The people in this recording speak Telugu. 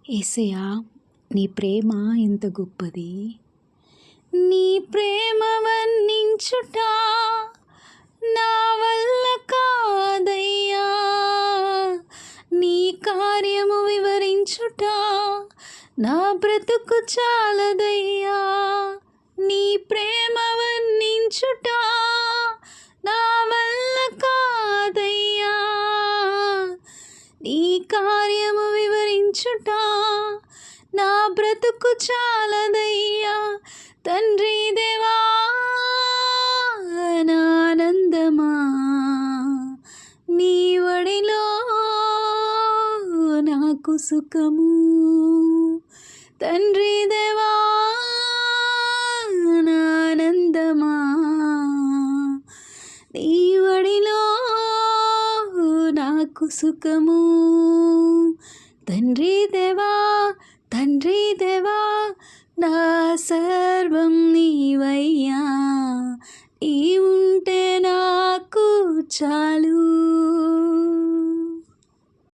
యేసయ్యా, నీ ప్రేమ ఎంత గొప్పది. నీ ప్రేమ వర్ణించుట నా వల్ల కాదయ్యా, నీ కార్యము వివరించుట నా బ్రతుకు చాలదయ్యా. నీ ప్రేమ వర్ణించుట నా వల్ల కాదయ్యా, నీ కార్యము వివరించుట నా బ్రతుకు చాలదయ్యా. తండ్రి దేవా నా ఆనందమా, నీ వడిలో నాకు సుఖము. తండ్రి దేవా నా ఆనందమా, నీ వడిలో నాకు సుఖము. తండ్రి దేవా, తండ్రి దేవా, నా సర్వం నీవయ్యా, నీ ఉంటే నాకు చాలు.